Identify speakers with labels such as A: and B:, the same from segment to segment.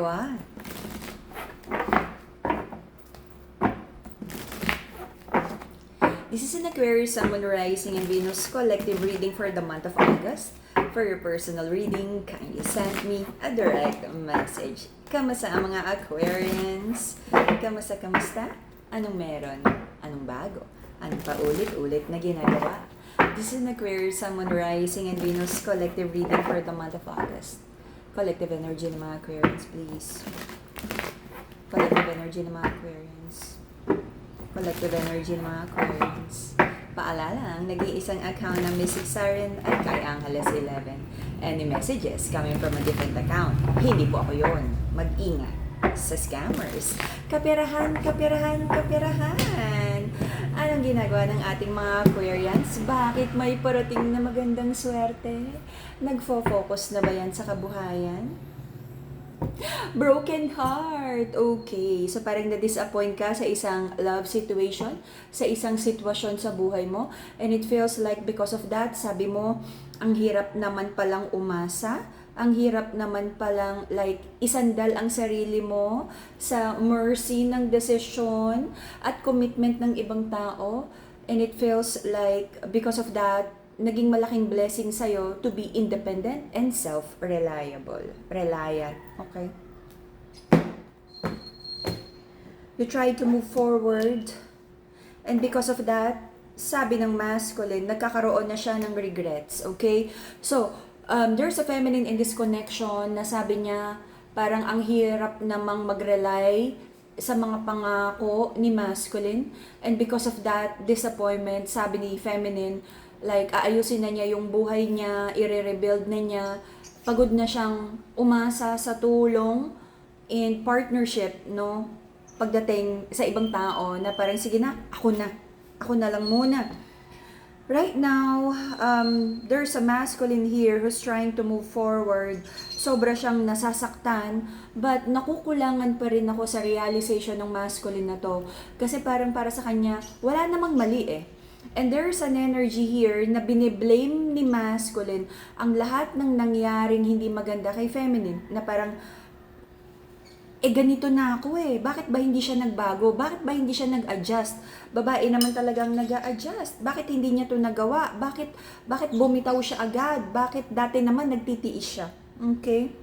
A: ginagawa? This is an Aquarius, Sun, Moon, Rising, and Venus collective reading for the month of August. For your personal reading, kindly send me a direct message. Kamusta ang mga Aquarians? Kamusta? Anong meron? Anong bago? Anong paulit-ulit na ginagawa? This is an Aquarius, Sun, Moon, Rising, and Venus collective reading for the month of August. Collective energy ng mga Aquarians, please. Collective energy ng mga Aquarians. Collective energy ng mga Aquarians. Paalala, ang nag-iisang account ng Mystic Siren ay kay Angeles 11. Any messages coming from a different account? Hindi po ako yon. Mag-ingat sa scammers. Kapirahan! Anong ginagawa ng ating mga Aquarians? Bakit may parating na magandang swerte? Nagfo-focus na ba yan sa kabuhayan? Broken heart. Okay. So parang na-disappoint ka sa isang love situation, sa isang sitwasyon sa buhay mo, and it feels like because of that, sabi mo, ang hirap naman palang umasa, ang hirap naman palang like isandal ang sarili mo sa mercy ng desisyon at commitment ng ibang tao, and it feels like because of that, naging malaking blessing sa'yo to be independent and self-reliable. Reliant. Okay? You try to move forward, and because of that, sabi ng masculine, nagkakaroon na siya ng regrets. Okay? So, there's a feminine in this connection na sabi niya, parang ang hirap namang mag-rely sa mga pangako ni masculine, and because of that disappointment, sabi ni feminine, like aayusin na niya yung buhay niya, i-rebuild na niya, pagod na siyang umasa sa tulong and partnership, no, pagdating sa ibang tao na parang sige na, ako na lang muna. Right now, there's a masculine here who's trying to move forward. Sobra siyang nasasaktan, but nakukulangan pa rin ako sa realization ng masculine na to. Kasi parang para sa kanya, wala namang mali eh. And there's an energy here na biniblame ni masculine ang lahat ng nangyaring hindi maganda kay feminine. Na parang, ganito na ako eh. Bakit ba hindi siya nagbago? Bakit ba hindi siya nag-adjust? Babae naman talagang nag-a-adjust. Bakit hindi niya to nagawa? Bakit bumitaw siya agad? Bakit dati naman nagtitiis siya? Okay?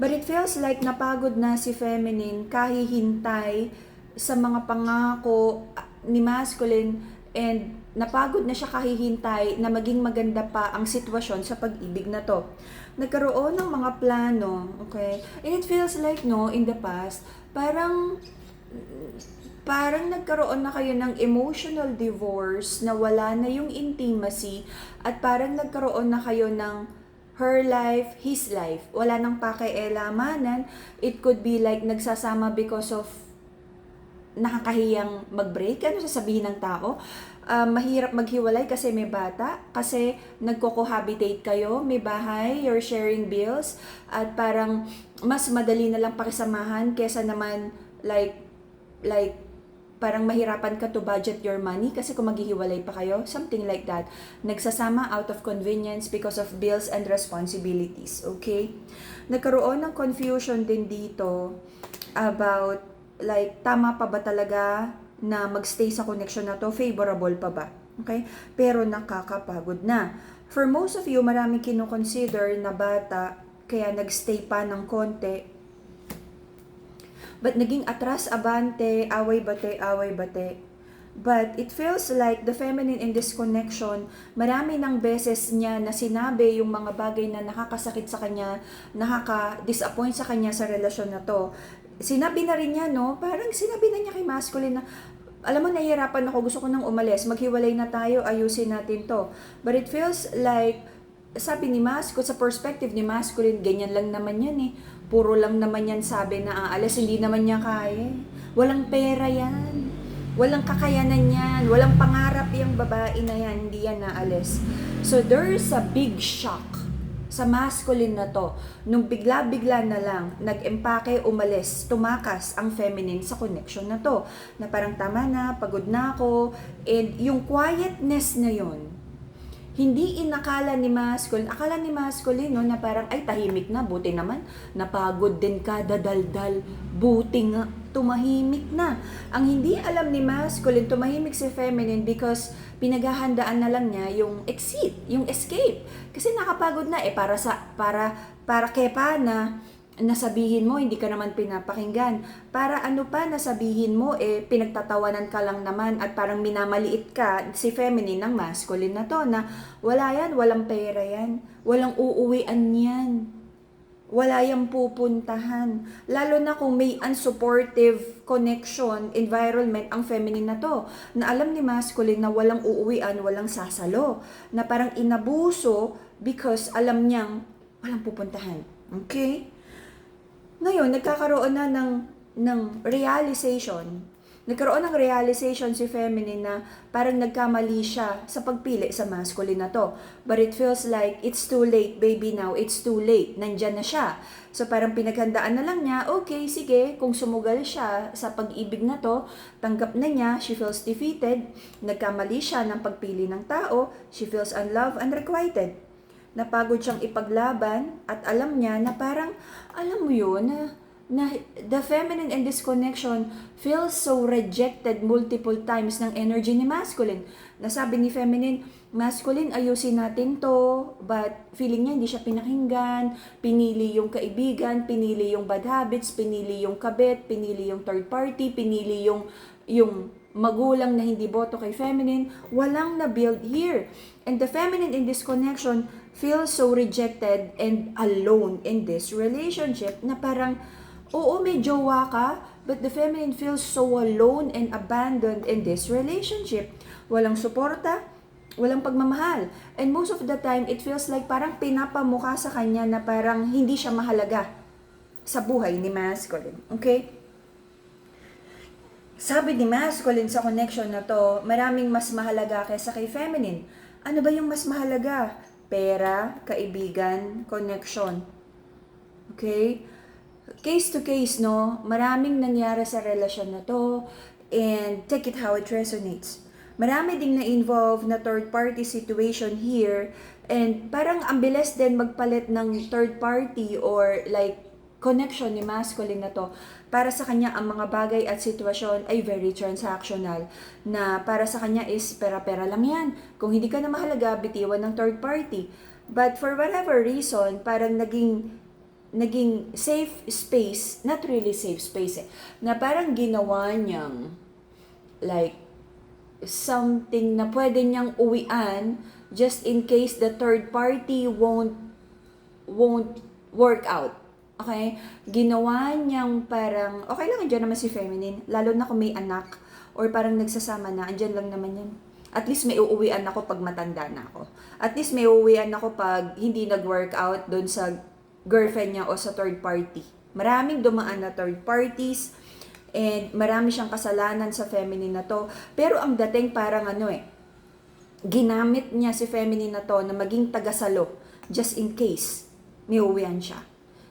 A: But it feels like napagod na si feminine kahihintay sa mga pangako ni masculine, and napagod na siya kahihintay na maging maganda pa ang sitwasyon sa pag-ibig na to. Nagkaroon ng mga plano, okay? And it feels like, no, in the past, parang nagkaroon na kayo ng emotional divorce na wala na yung intimacy, at parang nagkaroon na kayo ng her life, his life. Wala nang pakialamanan. It could be like nagsasama because of nakakahiyang mag-break. Ano sasabihin ng tao? Mahirap maghiwalay kasi may bata, kasi nagko-cohabitate kayo, may bahay, you're sharing bills, at parang mas madali na lang pakisamahan kesa naman like parang mahirapan ka to budget your money kasi kung maghihiwalay pa kayo, something like that. Nagsasama out of convenience because of bills and responsibilities, okay? Nagkaroon ng confusion din dito about like, tama pa ba talaga na magstay sa connection na to? Favorable pa ba? Okay? Pero nakakapagod na. For most of you, maraming kinoconsider na bata, kaya nagstay pa ng konti. But naging atras abante, away bate. But it feels like the feminine in this connection, marami ng beses niya na sinabi yung mga bagay na nakakasakit sa kanya, nakaka-disappoint sa kanya sa relasyon na to. Sinabi na rin niya, no? Parang sinabi na niya kay masculine na, alam mo, nahihirapan ako, gusto ko nang umalis, maghiwalay na tayo, ayusin natin to. But it feels like, sabi ni masculine, sa perspective ni masculine, ganyan lang naman yan eh. Puro lang naman yan sabi na aalis, hindi naman niya kaya. Walang pera yan. Walang kakayanan yan. Walang pangarap yung babae na yan, hindi yan naalis. So there's a big shock sa masculine na to, nung bigla-bigla na lang, nag-empake, umalis, tumakas ang feminine sa connection na to, na parang tama na, pagod na ako, and yung quietness na yon, Hindi inakala ni masculine, akala ni masculine no, na parang ay tahimik na, buti naman, napagod din ka, dadaldal, buti nga, tumahimik na. Ang hindi alam ni masculine, tumahimik si feminine because pinaghahandaan na lang niya yung exit, yung escape. Kasi nakapagod na para kepa na nasabihin mo, hindi ka naman pinapakinggan. Para ano pa nasabihin mo, pinagtatawanan ka lang naman at parang minamaliit ka, si feminine ng masculine na to, na wala yan, walang pera yan, walang uuwian yan, wala yang pupuntahan. Lalo na kung may unsupportive connection, environment ang feminine na to, na alam ni masculine na walang uuwian, walang sasalo, na parang inabuso because alam niyang walang pupuntahan. Okay? Ngayon, nagkakaroon na ng realization. Nagkaroon ng realization si feminine na parang nagkamali siya sa pagpili sa masculine na to. But it feels like it's too late, baby, now. It's too late. Nandyan na siya. So parang pinaghandaan na lang niya, okay, sige, kung sumugal siya sa pag-ibig na to, tanggap na niya, she feels defeated, nagkamali siya ng pagpili ng tao, she feels unloved, unrequited. Napagod siyang ipaglaban at alam niya na parang, alam mo yun, na the feminine in this connection feels so rejected multiple times ng energy ni masculine. Nasabi ni feminine, masculine, ayusin natin to, but feeling niya hindi siya pinakinggan, pinili yung kaibigan, pinili yung bad habits, pinili yung kabit, pinili yung third party, pinili yung magulang na hindi boto kay feminine, walang na-build here. And the feminine in this connection feels so rejected and alone in this relationship na parang, oo, may jowa ka, but the feminine feels so alone and abandoned in this relationship. Walang suporta, walang pagmamahal. And most of the time, it feels like parang pinapamukha sa kanya na parang hindi siya mahalaga sa buhay ni masculine. Okay? Sabi ni masculine sa connection na to, maraming mas mahalaga kaysa kay feminine. Ano ba yung mas mahalaga? Pera, kaibigan, connection. Okay? Case to case, no? Maraming nangyari sa relasyon na to, and take it how it resonates. Marami ding na-involve na third party situation here, and parang ang bilis din magpalit ng third party or like connection ni masculine na to. Para sa kanya, ang mga bagay at sitwasyon ay very transactional. Na para sa kanya is pera-pera lang yan. Kung hindi ka na mahalaga, bitiwan ng third party. But for whatever reason, parang naging safe space, not really safe space na parang ginawa niyang like something na pwede niyang uwian just in case the third party won't work out. Okay? Ginawa niyang parang, okay lang, andyan naman si feminine, lalo na kung may anak, or parang nagsasama na, andyan lang naman yan. At least may uuwian ako pag matanda na ako. At least may uuwian ako pag hindi nag-work out doon sa girlfriend niya o sa third party. Maraming dumaan na third parties, and marami siyang kasalanan sa feminine na to. Pero ang dating parang ginamit niya si feminine na to na maging tagasalo, just in case may uuwian siya.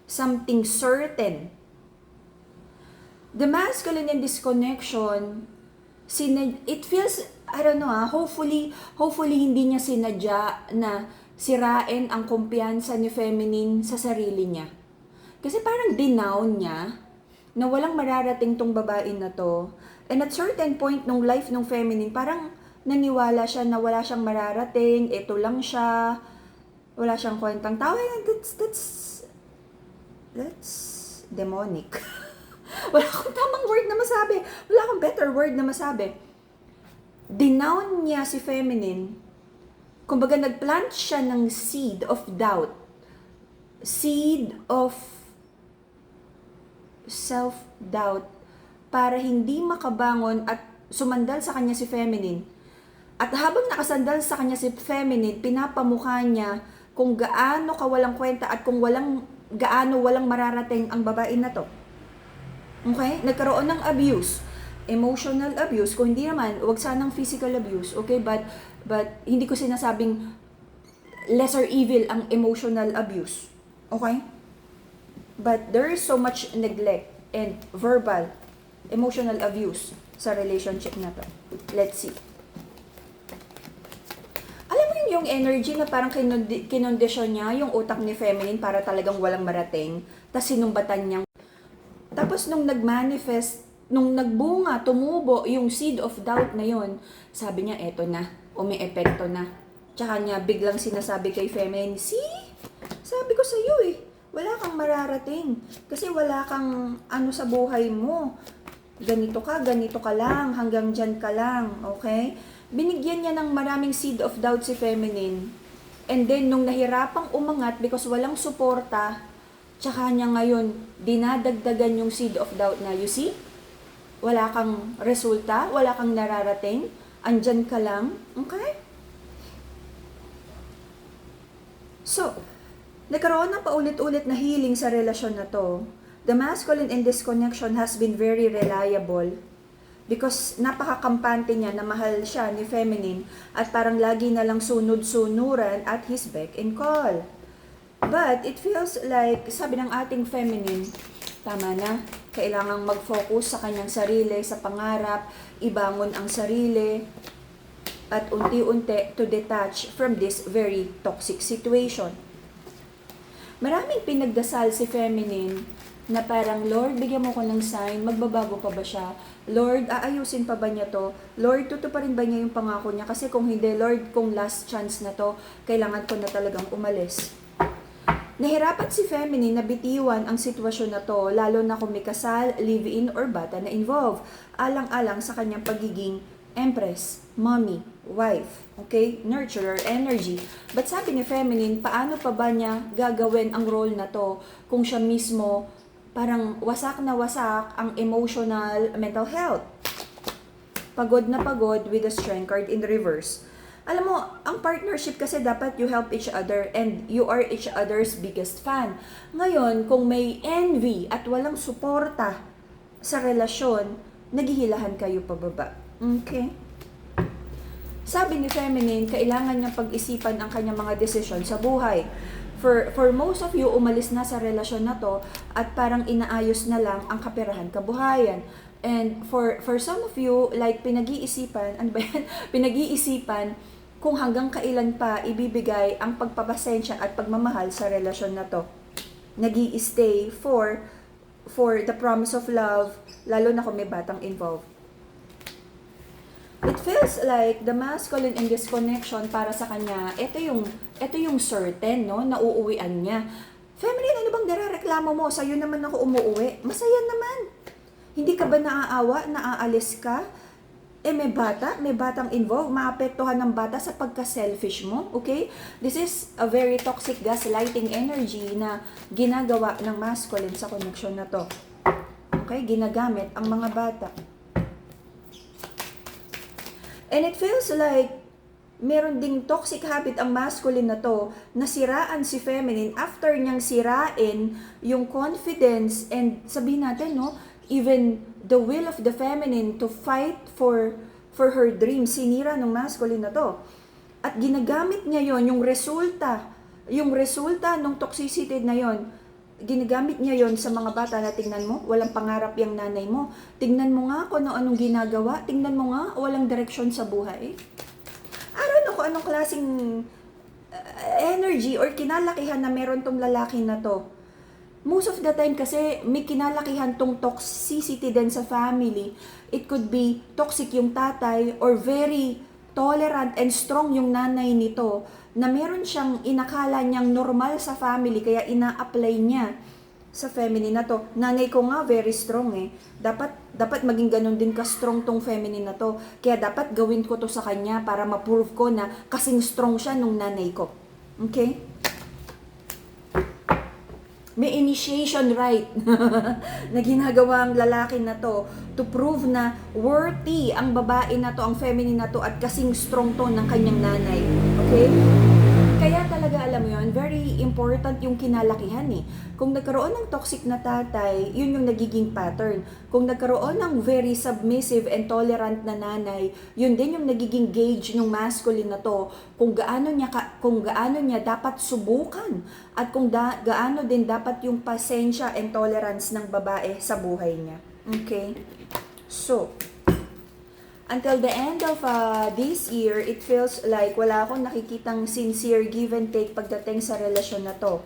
A: Something certain. The masculine in this connection, it feels, I don't know, hopefully hindi niya sinadya na sirain ang kumpiyansa ni feminine sa sarili niya. Kasi parang dinown niya na walang mararating tong babae na to. And at certain point nung life ng feminine, parang naniwala siya na wala siyang mararating, ito lang siya, wala siyang kwentang tao. That's demonic. Wala akong tamang word na masabi. Wala akong better word na masabi. Dinown niya si feminine. Kumbaga, nagplant siya ng seed of doubt. Seed of self-doubt para hindi makabangon at sumandal sa kanya si feminine. At habang nakasandal sa kanya si feminine, pinapamukha niya kung gaano kawalang kwenta at kung gaano walang mararating ang babae na to. Okay? Nagkaroon ng abuse. Emotional abuse. Kung hindi naman, wag sanang physical abuse. Okay? But hindi ko sinasabing lesser evil ang emotional abuse. Okay? But there is so much neglect and verbal, emotional abuse sa relationship na to. Let's see. Alam mo yung yung energy na parang kinondisyon niya yung utak ni feminine para talagang walang marating. Tapos sinumbatan niyang. Tapos nung nag-manifest, nung nagbunga, tumubo yung seed of doubt na yon, sabi niya, eto na, may epekto na. Tsaka niya biglang sinasabi kay feminine, see? Sabi ko sa iyo wala kang mararating. Kasi wala kang ano sa buhay mo. Ganito ka lang, hanggang dyan ka lang, okay? Binigyan niya ng maraming seed of doubt si feminine. And then, nung nahirapang umangat because walang suporta, tsaka niya ngayon, dinadagdagan yung seed of doubt na, you see? Wala kang resulta, wala kang nararating, andyan ka lang, okay? So, nagkaroon ng paulit-ulit na healing sa relasyon na to. The masculine in this connection has been very reliable because napakakampante niya na mahal siya ni feminine at parang lagi na lang sunod-sunuran at his beck and call. But it feels like, sabi ng ating feminine, tama na, kailangang mag-focus sa kanyang sarili, sa pangarap, ibangon ang sarili, at unti-unti to detach from this very toxic situation. Maraming pinagdasal si feminine na parang, Lord, bigyan mo ko ng sign, magbabago pa ba siya? Lord, aayusin pa ba niya to? Lord, tutuparin ba niya yung pangako niya? Kasi kung hindi, Lord, kung last chance na to, kailangan ko na talagang umalis. Nahirapan si feminine na bitiwan ang sitwasyon na to, lalo na kung may kasal, live-in, or bata na involved, alang-alang sa kanyang pagiging empress, mommy, wife, okay, nurturer, energy. But sabi ni feminine, paano pa ba niya gagawin ang role na to kung siya mismo parang wasak na wasak ang emotional, mental health? Pagod na pagod with the strength card in reverse. Alam mo, ang partnership kasi dapat you help each other and you are each other's biggest fan. Ngayon, kung may envy at walang suporta sa relasyon, naghihilahan kayo pababa. Okay? Sabi ni feminine, kailangan niyang pag-isipan ang kanyang mga desisyon sa buhay. For most of you, umalis na sa relasyon na to at parang inaayos na lang ang kaperahan kabuhayan. And for some of you, like pinag-iisipan, ano ba yan? Pinag-iisipan kung hanggang kailan pa ibibigay ang pagpapasensya at pagmamahal sa relasyon na to. Nag-i-stay for the promise of love, lalo na kung may batang involved. It feels like the masculine in this connection para sa kanya, ito yung certain, no, na uuwian niya. Feminine, ano bang narareklamo mo? Sa'yo naman ako umuuwi. Masaya naman. Hindi ka ba naaawa, naaalis ka? May batang involved, maapektuhan ng bata sa pagka-selfish mo, okay? This is a very toxic gaslighting energy na ginagawa ng masculine sa connection na to. Okay? Ginagamit ang mga bata. And it feels like meron ding toxic habit ang masculine na to, na siraan si feminine after niyang sirain yung confidence and sabihin natin, no, even the will of the feminine to fight for her dream, sinira ng masculine na to. At ginagamit niya yon, yung resulta ng toxicity na yon, ginagamit niya yon sa mga bata na tingnan mo, walang pangarap yung nanay mo. Tingnan mo nga kung anong ginagawa. Tingnan mo nga, walang direksyon sa buhay. I don't know kung anong klaseng energy or kinalakihan na meron tong lalaki na to. Most of the time kasi may kinalakihan tong toxicity din sa family. It could be toxic yung tatay or very tolerant and strong yung nanay nito, na meron siyang inakala niyang normal sa family kaya ina-apply niya sa feminine na to. Nanay ko nga very strong Dapat maging ganun din ka-strong tong feminine na to. Kaya dapat gawin ko to sa kanya para ma-prove ko na kasing strong siya nung nanay ko. Okay? May initiation right na ginagawa ang lalaki na to prove na worthy ang babae na to, ang feminine na to, at kasing strong to ng kanyang nanay. Okay? Kaya talaga, alam mo yun, very important yung kinalakihan Kung nagkaroon ng toxic na tatay, yun yung nagiging pattern. Kung nagkaroon ng very submissive and tolerant na nanay, yun din yung nagiging gauge ng masculine na to, kung gaano niya dapat subukan at kung gaano din dapat yung pasensya and tolerance ng babae sa buhay niya. Okay? So, Until the end of this year, it feels like wala akong nakikitang sincere give and take pagdating sa relasyon na to.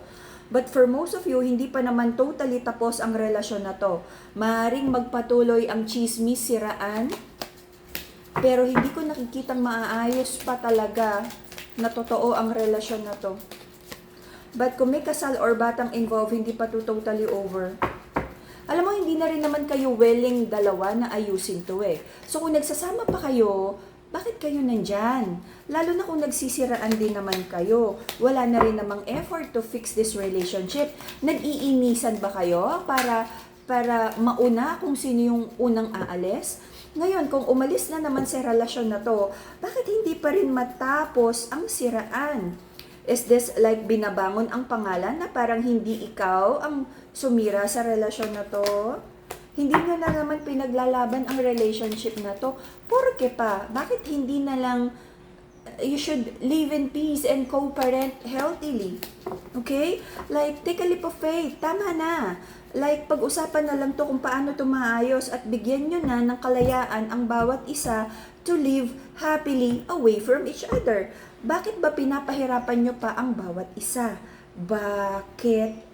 A: But for most of you, hindi pa naman totally tapos ang relasyon na to. Maaring magpatuloy ang chismis, siraan, pero hindi ko nakikitang maaayos pa talaga na totoo ang relasyon na to. But kung may kasal or batang involved, hindi pa to totally over. Alam mo, hindi na rin naman kayo willing dalawa na ayusin to eh. So kung nagsasama pa kayo, bakit kayo nandyan? Lalo na kung nagsisiraan din naman kayo. Wala na rin namang effort to fix this relationship. Nag-iinisan ba kayo para mauna kung sino yung unang aalis? Ngayon, kung umalis na naman sa relasyon na to, bakit hindi pa rin matapos ang siraan? Is this like binabangon ang pangalan na parang hindi ikaw ang sumira sa relasyon na to? Hindi nyo na naman pinaglalaban ang relationship na to. Porke pa? Bakit hindi na lang you should live in peace and co-parent healthily? Okay? Like, take a leap of faith. Tama na. Like, pag-usapan na lang to kung paano to maayos at bigyan nyo na ng kalayaan ang bawat isa to live happily away from each other. Bakit ba pinapahirapan nyo pa ang bawat isa? Bakit?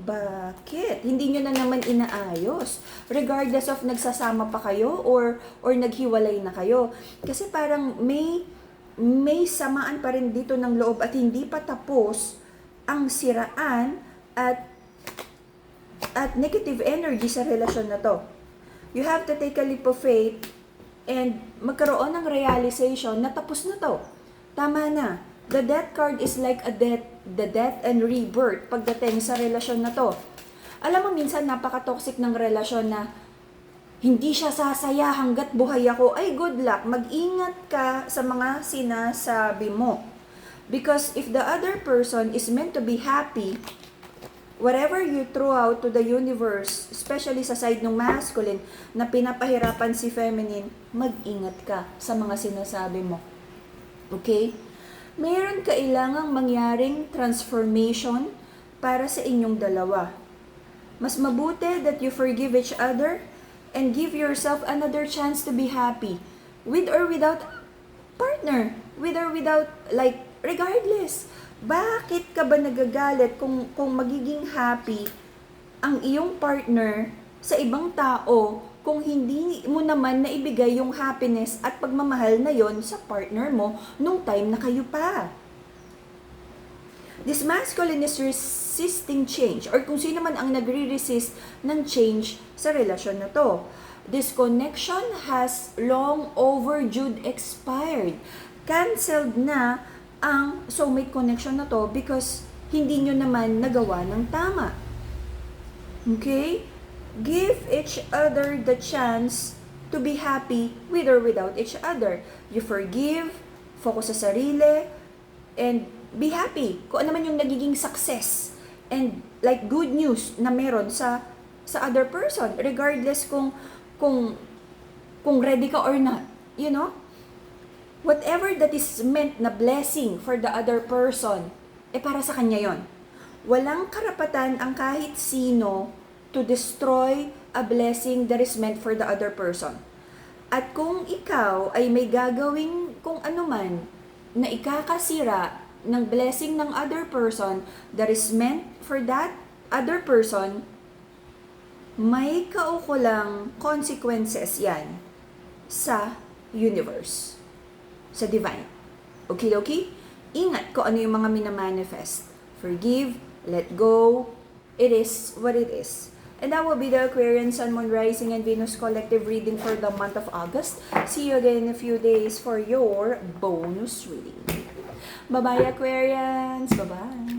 A: Hindi nyo na naman inaayos. Regardless of nagsasama pa kayo or naghiwalay na kayo. Kasi parang may samaan pa rin dito ng loob at hindi pa tapos ang siraan at negative energy sa relasyon na to. You have to take a leap of faith and magkaroon ng realization na tapos na to. Tama na. The death card is like the death and rebirth pagdating sa relasyon na to. Alam mo, minsan napaka-toxic ng relasyon na hindi siya sasaya hanggat buhay ako. Ay, good luck. Mag-ingat ka sa mga sinasabi mo. Because if the other person is meant to be happy, whatever you throw out to the universe, especially sa side ng masculine, na pinapahirapan si feminine, mag-ingat ka sa mga sinasabi mo. Okay? Mayroon kailangang mangyaring transformation para sa inyong dalawa. Mas mabuti that you forgive each other and give yourself another chance to be happy. With or without partner. With or without, like, regardless. Bakit ka ba nagagalit kung magiging happy ang iyong partner sa ibang tao kung hindi mo naman naibigay yung happiness at pagmamahal na yon sa partner mo nung time na kayo pa? This masculine is resisting change, or kung sino man ang nagre-resist ng change sa relasyon na to. This connection has long overdue expired. Cancelled na ang soulmate connection na to because hindi nyo naman nagawa ng tama. Okay? Give each other the chance to be happy with or without each other. You forgive, focus sa sarili, and be happy. Kung ano man yung nagiging success and like good news na meron sa other person, regardless kung ready ka or not, you know? Whatever that is meant na blessing for the other person, para sa kanya yon. Walang karapatan ang kahit sino to destroy a blessing that is meant for the other person. At kung ikaw ay may gagawing kung ano man na ikakasira ng blessing ng other person that is meant for that other person, may kaukulang consequences yan sa universe, sa divine. Okay? Ingat kung ano yung mga minamanifest. Forgive, let go, it is what it is. And that will be the Aquarian Sun, Moon, Rising, and Venus collective reading for the month of August. See you again in a few days for your bonus reading. Bye-bye, Aquarians! Bye-bye!